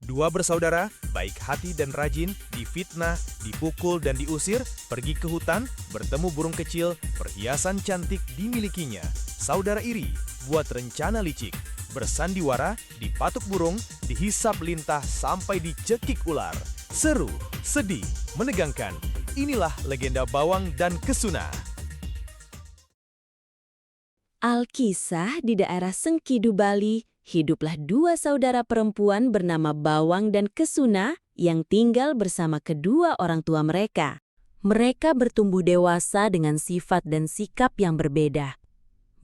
Dua bersaudara, baik hati dan rajin, difitnah, dipukul dan diusir, pergi ke hutan, bertemu burung kecil, perhiasan cantik dimilikinya. Saudara iri, buat rencana licik, bersandiwara, dipatuk burung, dihisap lintah sampai dicekik ular. Seru, sedih, menegangkan. Inilah legenda Bawang dan Kesuna. Alkisah di daerah Sengkidu, Bali, hiduplah dua saudara perempuan bernama Bawang dan Kesuna yang tinggal bersama kedua orang tua mereka. Mereka bertumbuh dewasa dengan sifat dan sikap yang berbeda.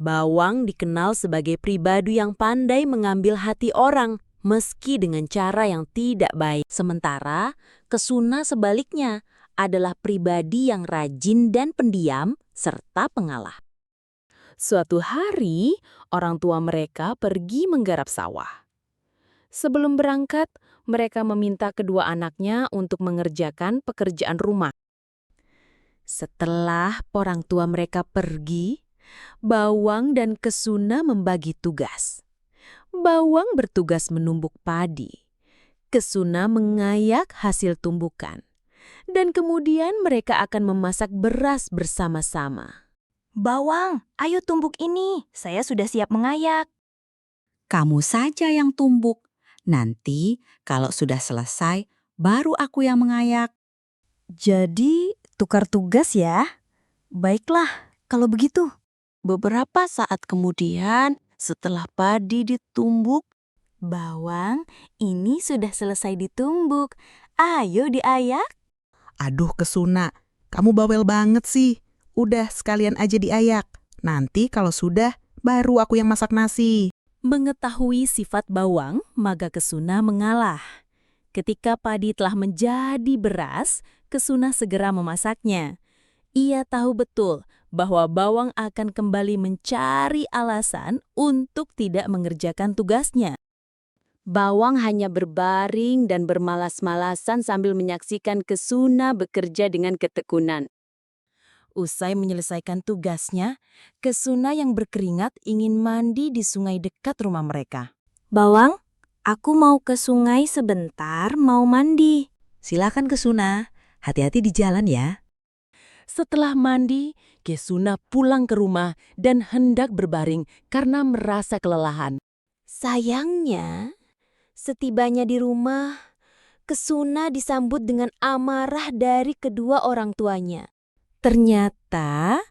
Bawang dikenal sebagai pribadi yang pandai mengambil hati orang, meski dengan cara yang tidak baik. Sementara Kesuna sebaliknya adalah pribadi yang rajin dan pendiam serta pengalah. Suatu hari, orang tua mereka pergi menggarap sawah. Sebelum berangkat, mereka meminta kedua anaknya untuk mengerjakan pekerjaan rumah. Setelah orang tua mereka pergi, Bawang dan Kesuna membagi tugas. Bawang bertugas menumbuk padi. Kesuna mengayak hasil tumbukan. Dan kemudian mereka akan memasak beras bersama-sama. Bawang, ayo tumbuk ini. Saya sudah siap mengayak. Kamu saja yang tumbuk. Nanti kalau sudah selesai, baru aku yang mengayak. Jadi, tukar tugas ya? Baiklah, kalau begitu. Beberapa saat kemudian, setelah padi ditumbuk, Bawang, ini sudah selesai ditumbuk. Ayo diayak. Aduh Kesuna, kamu bawel banget sih. Udah sekalian aja diayak. Nanti kalau sudah, baru aku yang masak nasi. mengetahui sifat Bawang, maka Kesuna mengalah. Ketika padi telah menjadi beras, Kesuna segera memasaknya. Ia tahu betul bahwa Bawang akan kembali mencari alasan untuk tidak mengerjakan tugasnya. Bawang hanya berbaring dan bermalas-malasan sambil menyaksikan Kesuna bekerja dengan ketekunan. Usai menyelesaikan tugasnya, Kesuna yang berkeringat ingin mandi di sungai dekat rumah mereka. Bawang, aku mau ke sungai sebentar, mau mandi. Silakan Kesuna, hati-hati di jalan ya. Setelah mandi, Kesuna pulang ke rumah dan hendak berbaring karena merasa kelelahan. Sayangnya, setibanya di rumah, Kesuna disambut dengan amarah dari kedua orang tuanya. Ternyata,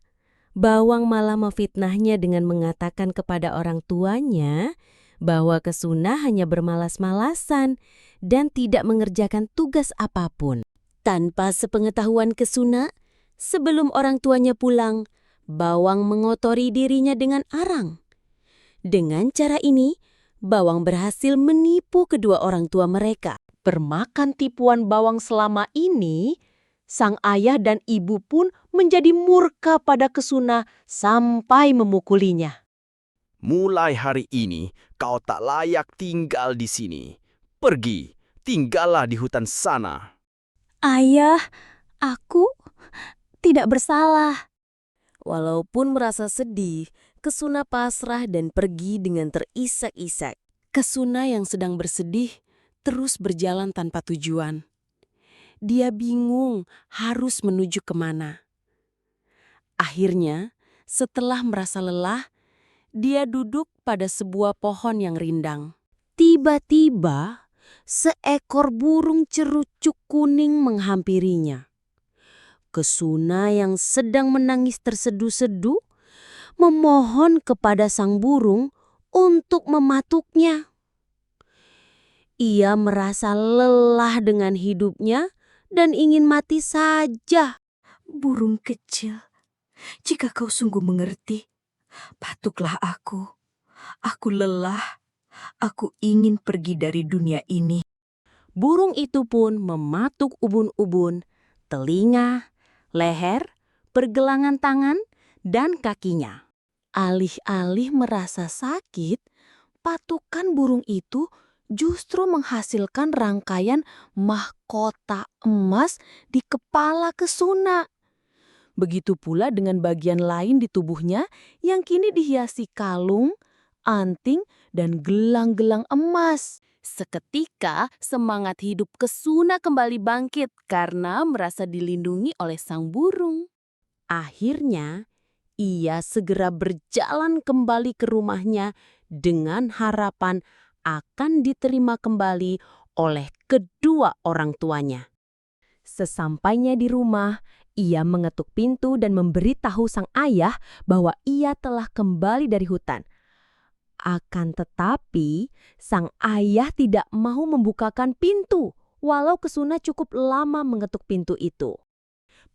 Bawang malah memfitnahnya dengan mengatakan kepada orang tuanya bahwa Kesuna hanya bermalas-malasan dan tidak mengerjakan tugas apapun. Tanpa sepengetahuan Kesuna, sebelum orang tuanya pulang, Bawang mengotori dirinya dengan arang. Dengan cara ini, Bawang berhasil menipu kedua orang tua mereka. Permakan tipuan Bawang selama ini, sang ayah dan ibu pun menjadi murka pada Kesuna sampai memukulinya. Mulai hari ini, kau tak layak tinggal di sini. Pergi, tinggallah di hutan sana. Ayah, aku tidak bersalah. Walaupun merasa sedih, Kesuna pasrah dan pergi dengan terisak-isak. Kesuna yang sedang bersedih terus berjalan tanpa tujuan. Dia bingung harus menuju kemana. Akhirnya, setelah merasa lelah, dia duduk pada sebuah pohon yang rindang. Tiba-tiba, seekor burung cerucuk kuning menghampirinya. Kesuna yang sedang menangis terseduh-seduh memohon kepada sang burung untuk mematuknya. Ia merasa lelah dengan hidupnya dan ingin mati saja. Burung kecil, jika kau sungguh mengerti, patuklah aku. Aku lelah. Aku ingin pergi dari dunia ini. Burung itu pun mematuk ubun-ubun, telinga, leher, pergelangan tangan, dan kakinya. Alih-alih merasa sakit, patukan burung itu justru menghasilkan rangkaian mahkota emas di kepala Kesuna. Begitu pula dengan bagian lain di tubuhnya yang kini dihiasi kalung, anting, dan gelang-gelang emas. Seketika, semangat hidup Kesuna kembali bangkit karena merasa dilindungi oleh sang burung. Akhirnya, ia segera berjalan kembali ke rumahnya dengan harapan akan diterima kembali oleh kedua orang tuanya. Sesampainya di rumah, ia mengetuk pintu dan memberitahu sang ayah bahwa ia telah kembali dari hutan. Akan tetapi, sang ayah tidak mau membukakan pintu, walau Kesuna cukup lama mengetuk pintu itu.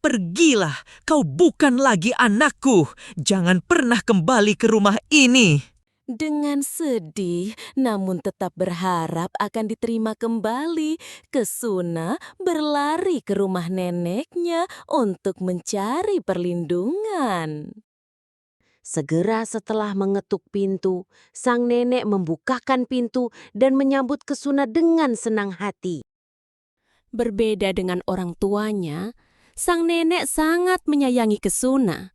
Pergilah, kau bukan lagi anakku. Jangan pernah kembali ke rumah ini. Dengan sedih, namun tetap berharap akan diterima kembali, Kesuna berlari ke rumah neneknya untuk mencari perlindungan. Segera setelah mengetuk pintu, sang nenek membukakan pintu dan menyambut Kesuna dengan senang hati. Berbeda dengan orang tuanya, sang nenek sangat menyayangi Kesuna.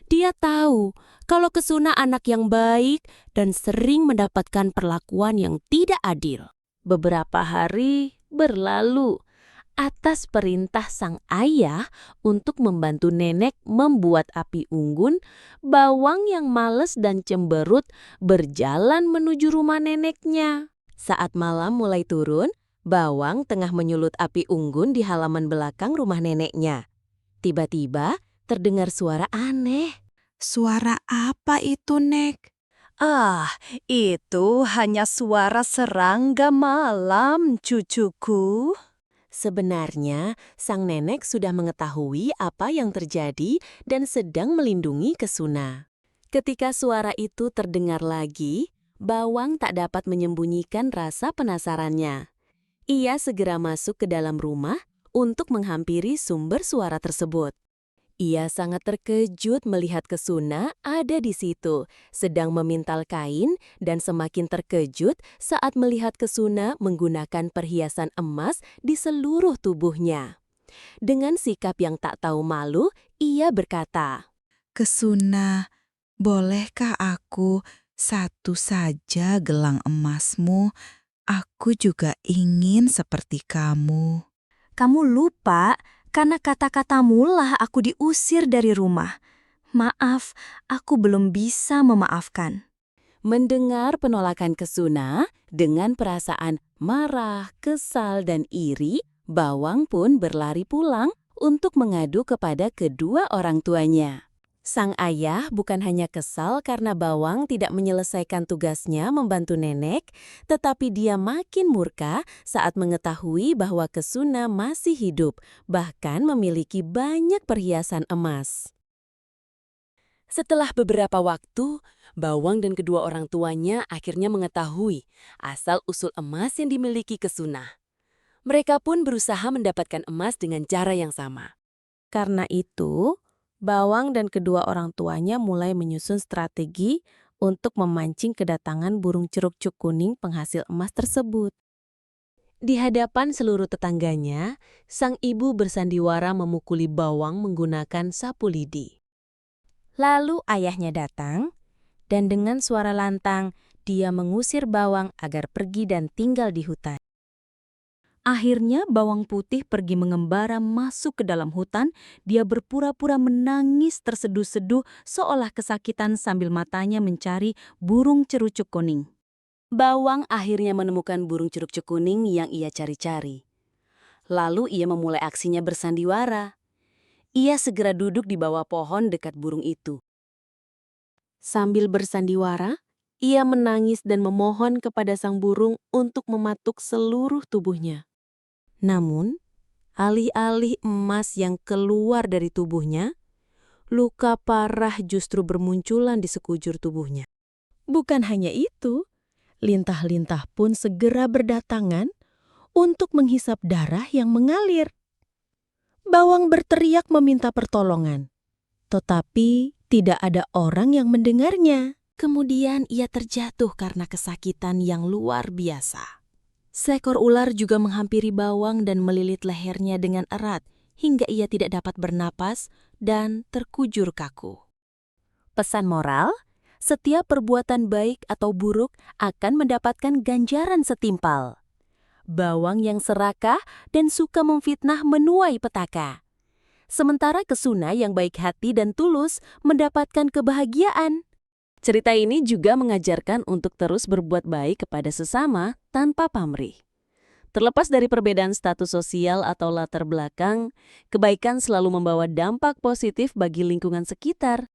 Dia tahu kalau Kesuna anak yang baik dan sering mendapatkan perlakuan yang tidak adil. Beberapa hari berlalu atas perintah sang ayah untuk membantu nenek membuat api unggun. Bawang yang malas dan cemberut berjalan menuju rumah neneknya. Saat malam mulai turun, Bawang tengah menyulut api unggun di halaman belakang rumah neneknya. Tiba-tiba terdengar suara aneh. Suara apa itu, Nek? Itu hanya suara serangga malam, cucuku. Sebenarnya, sang nenek sudah mengetahui apa yang terjadi dan sedang melindungi Kesuna. Ketika suara itu terdengar lagi, Bawang tak dapat menyembunyikan rasa penasarannya. Ia segera masuk ke dalam rumah untuk menghampiri sumber suara tersebut. Ia sangat terkejut melihat Kesuna ada di situ, sedang memintal kain, dan semakin terkejut saat melihat Kesuna menggunakan perhiasan emas di seluruh tubuhnya. Dengan sikap yang tak tahu malu, ia berkata, Kesuna, bolehkah aku satu saja gelang emasmu? Aku juga ingin seperti kamu. Kamu lupa, karena kata-katamu lah aku diusir dari rumah. Maaf, aku belum bisa memaafkan. Mendengar penolakan Kesuna, dengan perasaan marah, kesal, dan iri, Bawang pun berlari pulang untuk mengadu kepada kedua orang tuanya. Sang ayah bukan hanya kesal karena Bawang tidak menyelesaikan tugasnya membantu nenek, tetapi dia makin murka saat mengetahui bahwa Kesuna masih hidup, bahkan memiliki banyak perhiasan emas. Setelah beberapa waktu, Bawang dan kedua orang tuanya akhirnya mengetahui asal-usul emas yang dimiliki Kesuna. Mereka pun berusaha mendapatkan emas dengan cara yang sama. Karena itu, Bawang dan kedua orang tuanya mulai menyusun strategi untuk memancing kedatangan burung ceruk-cuk kuning penghasil emas tersebut. Di hadapan seluruh tetangganya, sang ibu bersandiwara memukuli Bawang menggunakan sapu lidi. Lalu ayahnya datang, dan dengan suara lantang, dia mengusir Bawang agar pergi dan tinggal di hutan. Akhirnya Bawang Putih pergi mengembara masuk ke dalam hutan. Dia berpura-pura menangis terseduh-seduh seolah kesakitan sambil matanya mencari burung cerucuk kuning. Bawang akhirnya menemukan burung cerucuk kuning yang ia cari-cari. Lalu ia memulai aksinya bersandiwara. Ia segera duduk di bawah pohon dekat burung itu. Sambil bersandiwara, ia menangis dan memohon kepada sang burung untuk mematuk seluruh tubuhnya. Namun, alih-alih emas yang keluar dari tubuhnya, luka parah justru bermunculan di sekujur tubuhnya. Bukan hanya itu, lintah-lintah pun segera berdatangan untuk menghisap darah yang mengalir. Bawang berteriak meminta pertolongan, tetapi tidak ada orang yang mendengarnya. Kemudian ia terjatuh karena kesakitan yang luar biasa. Seekor ular juga menghampiri Bawang dan melilit lehernya dengan erat hingga ia tidak dapat bernapas dan terkujur kaku. Pesan moral, setiap perbuatan baik atau buruk akan mendapatkan ganjaran setimpal. Bawang yang serakah dan suka memfitnah menuai petaka. Sementara Kesuna yang baik hati dan tulus mendapatkan kebahagiaan. Cerita ini juga mengajarkan untuk terus berbuat baik kepada sesama tanpa pamrih. Terlepas dari perbedaan status sosial atau latar belakang, kebaikan selalu membawa dampak positif bagi lingkungan sekitar.